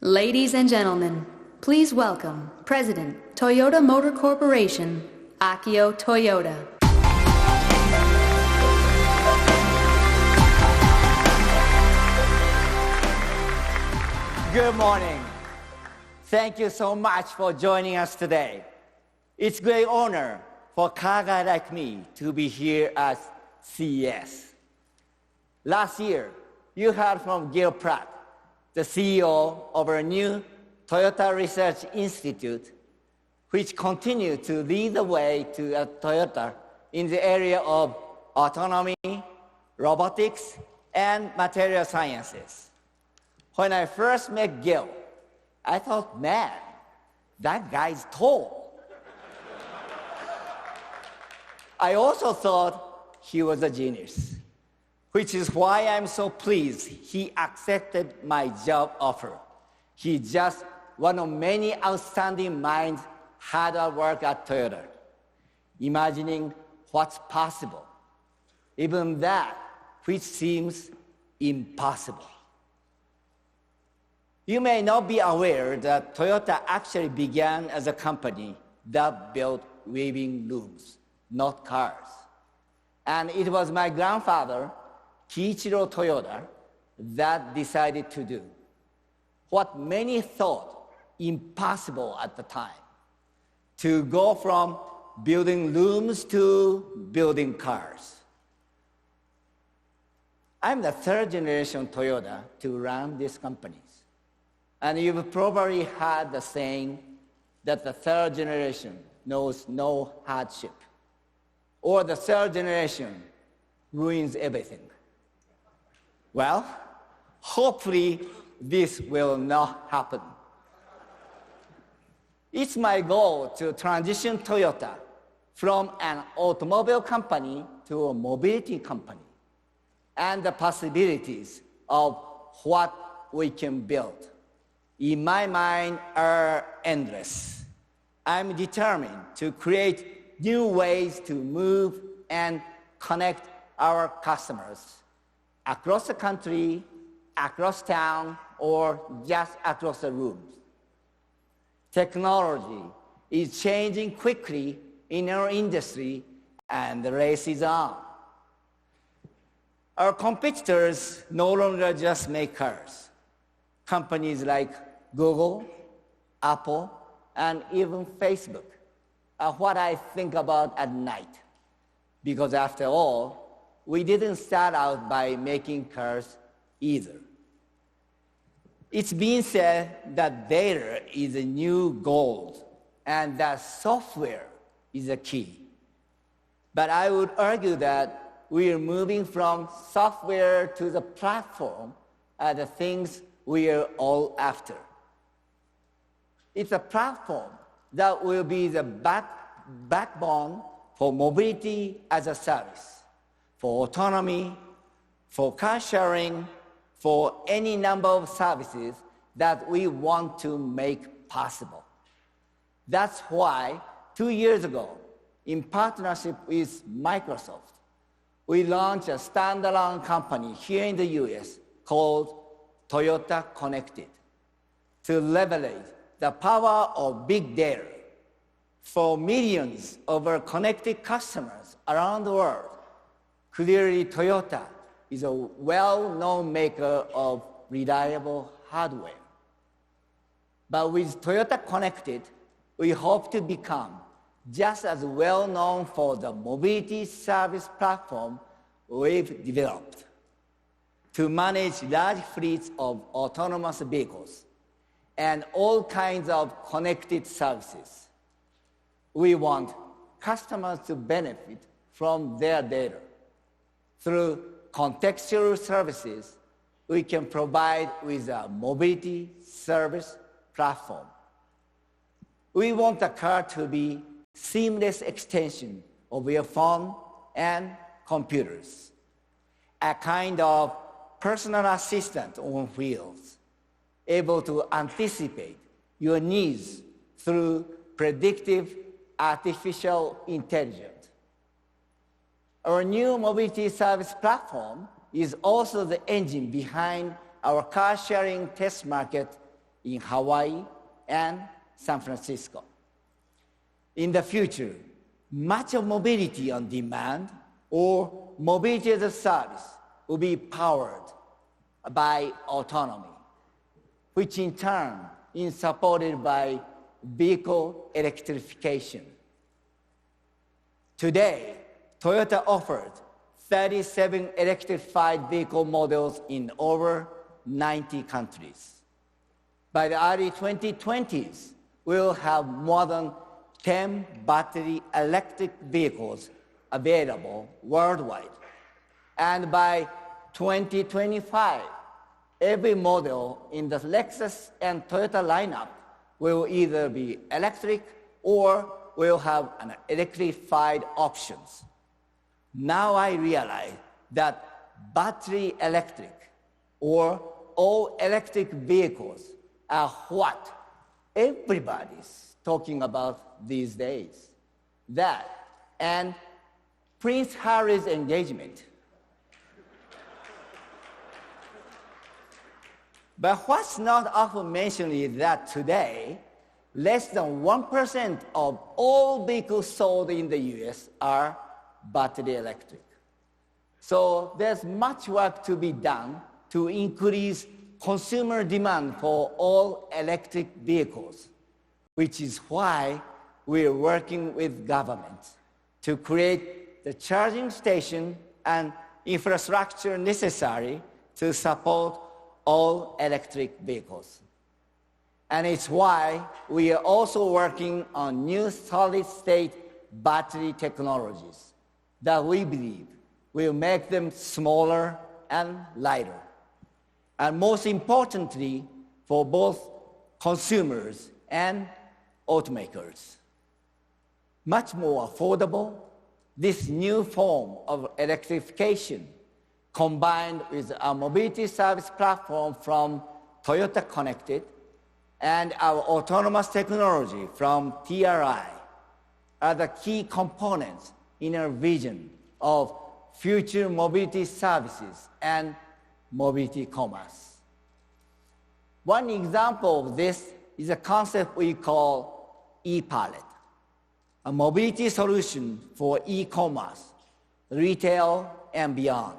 Ladies and gentlemen, please welcome President, Toyota Motor Corporation, Akio Toyoda. Good morning. Thank you so much for joining us today. It's a great honor for a car guy like me to be here at CES. Last year, you heard from eii-Plat, the CEO of our new Toyota Research Institute, which continues to lead the way to Toyota in the area of autonomy, robotics, and material sciences. When I first met Gil, I thought, man, that guy's tall. I also thought he was a genius, which is why I'm so pleased he accepted my job offer. He's just one of many outstanding minds hard at work at Toyota, imagining what's possible, even that which seems impossible. You may not be aware that Toyota actually began as a company that built weaving looms, not cars. And it was my grandfather, Kiichiro Toyoda, that decided to do what many thought impossible at the time, to go from building looms to building cars. I'm the third generation Toyota to run these companies. And you've probably heard the saying that the third generation knows no hardship, or the third generation ruins everything. Well, hopefully this will not happen. It's my goal to transition Toyota from an automobile company to a mobility company, and the possibilities of what we can build, in my mind, are endless. I'm determined to create new ways to move and connect our customers across the country, across town, or just across the rooms. Technology is changing quickly in our industry, and the race is on. Our competitors no longer just make cars. Companies like Google, Apple, and even Facebook are what I think about at night. Because after all, we didn't start out by making cars either. It's been said that data is a new gold and that software is a key. But I would argue that we are moving from software to the platform are the things we are all after. It's a platform that will be the backbone for mobility as a service, for autonomy, for car sharing, for any number of services that we want to make possible. That's why 2 years ago, in partnership with Microsoft, we launched a standalone company here in the US called Toyota Connected to leverage the power of big data for millions of our connected customers around the world. Clearly, Toyota is a well-known maker of reliable hardware. But with Toyota Connected, we hope to become just as well-known for the mobility service platform we've developed to manage large fleets of autonomous vehicles and all kinds of connected services. We want customers to benefit from their data. Through contextual services, we can provide with a mobility service platform. We want the car to be seamless extension of your phone and computers, a kind of personal assistant on wheels, able to anticipate your needs through predictive artificial intelligence. Our new mobility service platform is also the engine behind our car-sharing test market in Hawaii and San Francisco. In the future, much of mobility on demand or mobility as a service will be powered by autonomy, which in turn is supported by vehicle electrification. Today, Toyota offered 37 electrified vehicle models in over 90 countries. By the early 2020s, we'll have more than 10 battery electric vehicles available worldwide. And by 2025, every model in the Lexus and Toyota lineup will either be electric or will have an electrified options. Now I realize that battery electric or all electric vehicles are what everybody's talking about these days. That and Prince Harry's engagement. But what's not often mentioned is that today, less than 1% of all vehicles sold in the US are battery electric. So there's much work to be done to increase consumer demand for all electric vehicles, which is why we're working with government to create the charging station and infrastructure necessary to support all electric vehicles. And it's why we are also working on new solid-state battery technologies that we believe will make them smaller and lighter. And most importantly, for both consumers and automakers. Much more affordable, this new form of electrification combined with our mobility service platform from Toyota Connected and our autonomous technology from TRI are the key components in our vision of future mobility services and mobility commerce. One example of this is a concept we call ePallet, a mobility solution for e-commerce, retail, and beyond.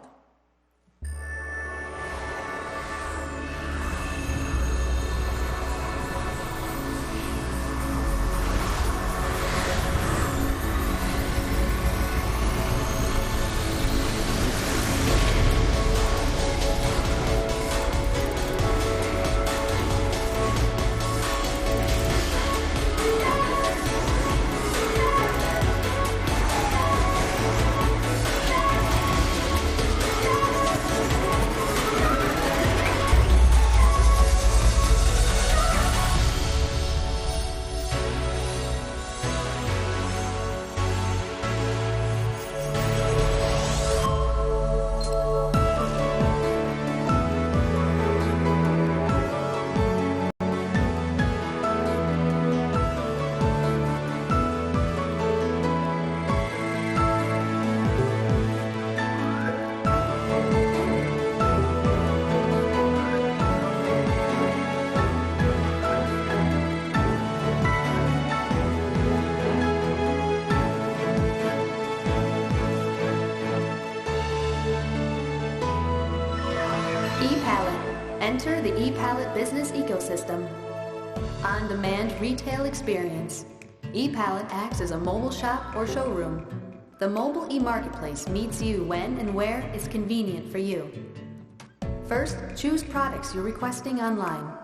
Enter the ePallet business ecosystem. On-demand retail experience. ePallet acts as a mobile shop or showroom. The mobile e-marketplace meets you when and where is convenient for you. First, choose products you're requesting online.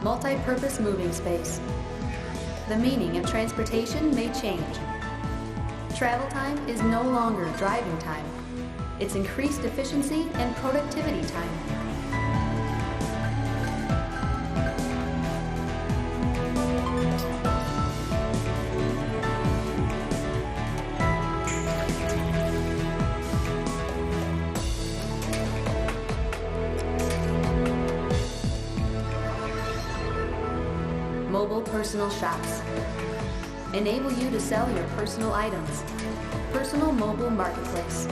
Multi-purpose moving space. The meaning of transportation may change. Travel time is no longer driving time. It's increased efficiency and productivity time. mobile personal shops. Enable you to sell your personal items. Personal mobile marketplace.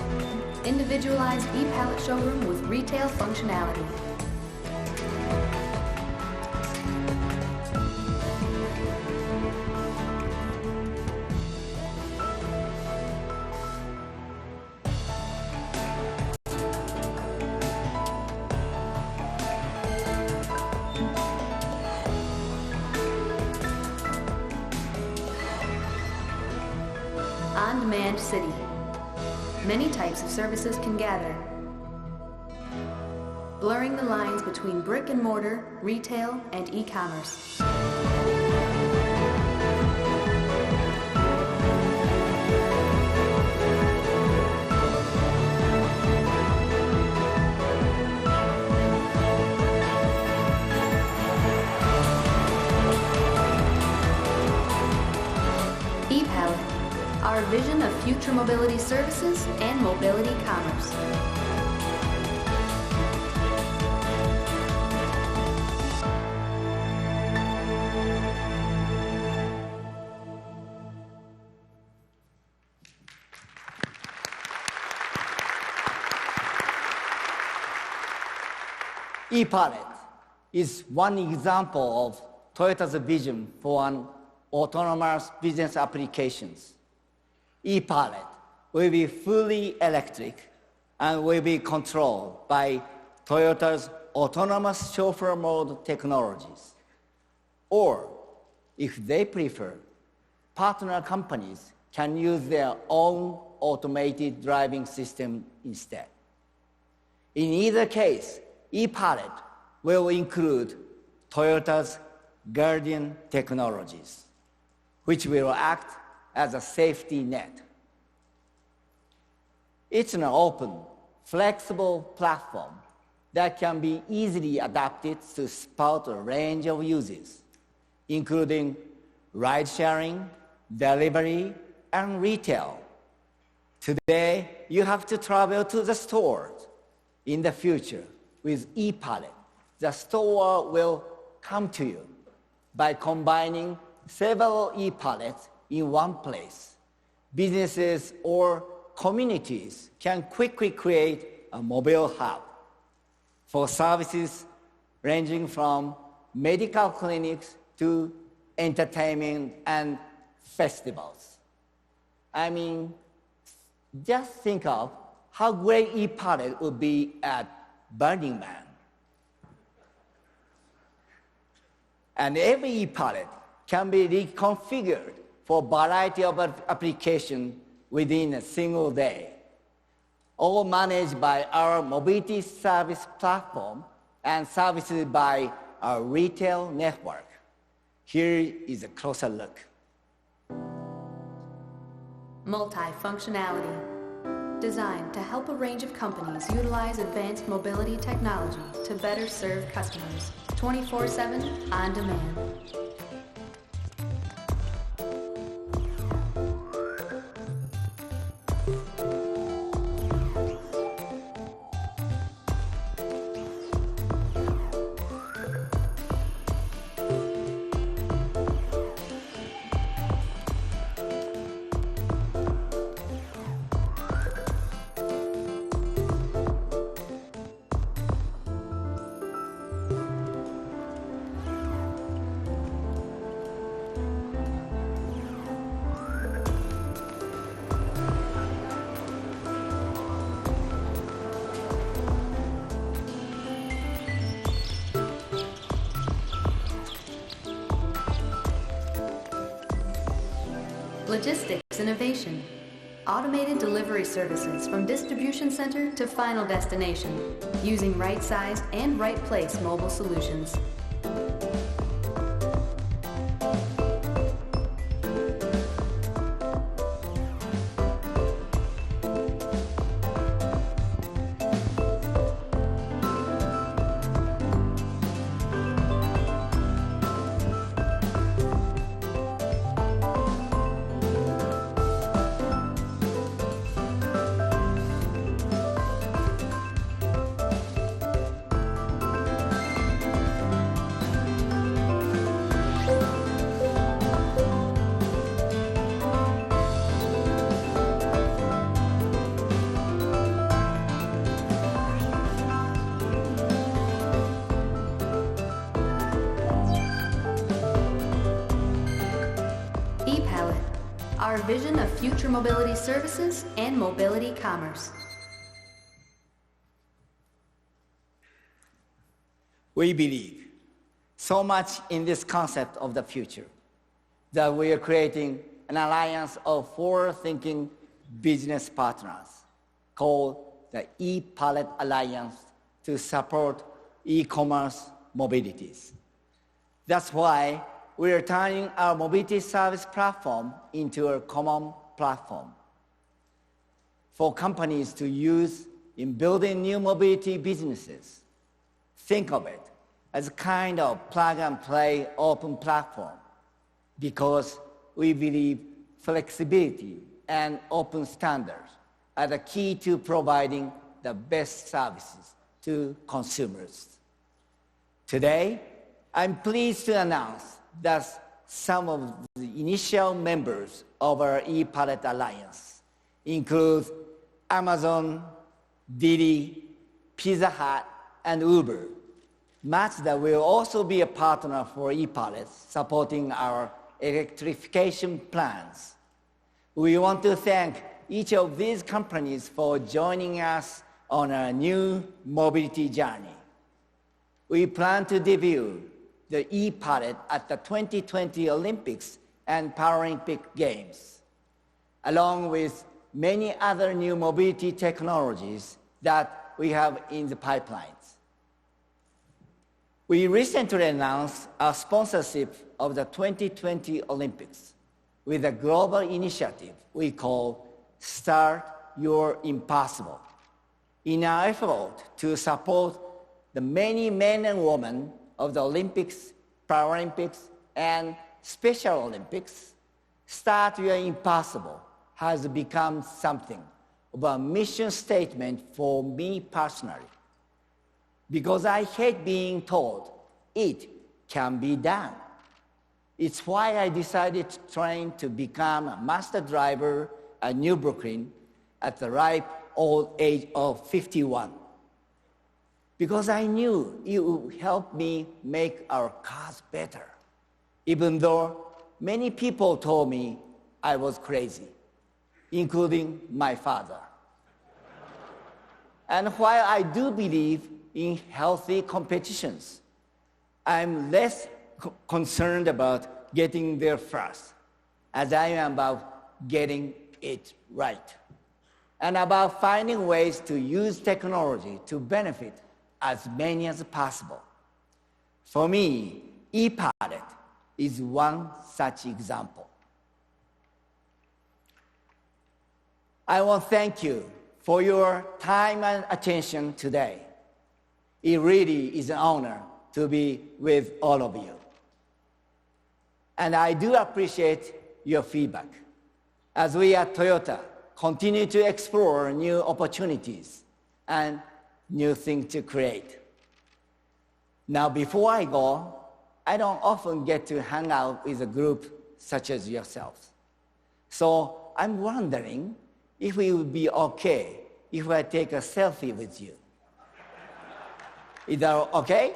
Individualized ePallet showroom with retail functionality. On-demand city. Many types of services can gather, blurring the lines between brick and mortar, retail, and e-commerce. ePallet, our vision of future mobility services and mobility commerce. ePallet is one example of Toyota's vision for an autonomous business applications. ePallet will be fully electric and will be controlled by Toyota's autonomous chauffeur mode technologies. Or, if they prefer, partner companies can use their own automated driving system instead. In either case, ePallet will include Toyota's Guardian technologies, which will act as a safety net. It's an open, flexible platform that can be easily adapted to support a range of uses, including ride-sharing, delivery, and retail. Today, you have to travel to the stores. In the future, with ePallet, the store will come to you by combining several ePallets in one place. Businesses or communities can quickly create a mobile hub for services ranging from medical clinics to entertainment and festivals. I mean, just think of how great ePallet would be at Burning Man. And every ePallet can be reconfigured for a variety of applications within a single day, all managed by our mobility service platform and services by our retail network. Here is a closer look. Multi-functionality. Designed to help a range of companies utilize advanced mobility technology to better serve customers 24/7 on demand. Logistics innovation. Automated delivery services from distribution center to final destination, using right-sized and right-place mobile solutions. our vision of future mobility services and mobility commerce. We believe so much in this concept of the future that we are creating an alliance of forward-thinking business partners called the ePalette Alliance to support e-commerce mobilities. That's why we are turning our mobility service platform into a common platform for companies to use in building new mobility businesses. Think of it as a kind of plug-and-play open platform because we believe flexibility and open standards are the key to providing the best services to consumers. Today, I'm pleased to announce that some of the initial members of our ePalette Alliance include Amazon, Didi, Pizza Hut, and Uber. Mazda will also be a partner for ePalette, supporting our electrification plans. We want to thank each of these companies for joining us on our new mobility journey. We plan to debut the ePalette at the 2020 Olympics and Paralympic Games, along with many other new mobility technologies that we have in the pipelines. We recently announced our sponsorship of the 2020 Olympics with a global initiative we call Start Your Impossible, in our effort to support the many men and women of the Olympics, Paralympics, and Special Olympics. Start Your Impossible has become something of a mission statement for me personally, because I hate being told it can be done. It's why I decided to train to become a master driver at New Brooklyn at the ripe old age of 51. Because I knew it would help me make our cars better, even though many people told me I was crazy, including my father. And while I do believe in healthy competitions, I'm less concerned about getting there first, as I am about getting it right, and about finding ways to use technology to benefit as many as possible. For me, ePalette is one such example. I want to thank you for your time and attention today. It really is an honor to be with all of you. And I do appreciate your feedback as we at Toyota continue to explore new opportunities and new things to create. Now, before I go, I don't often get to hang out with a group such as yourselves. So I'm wondering if it would be okay if I take a selfie with you. Is that okay?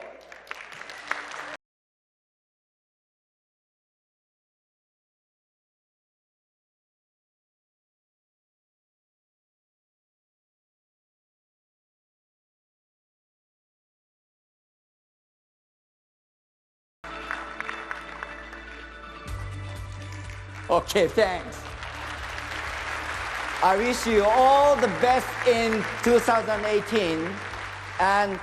Okay, thanks. I wish you all the best in 2018, and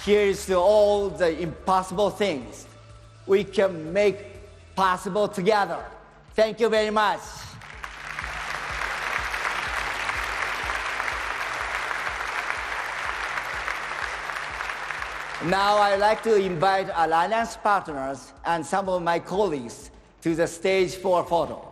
here's to all the impossible things we can make possible together. Thank you very much. Now I'd like to invite Alliance partners and some of my colleagues to the stage for a photo.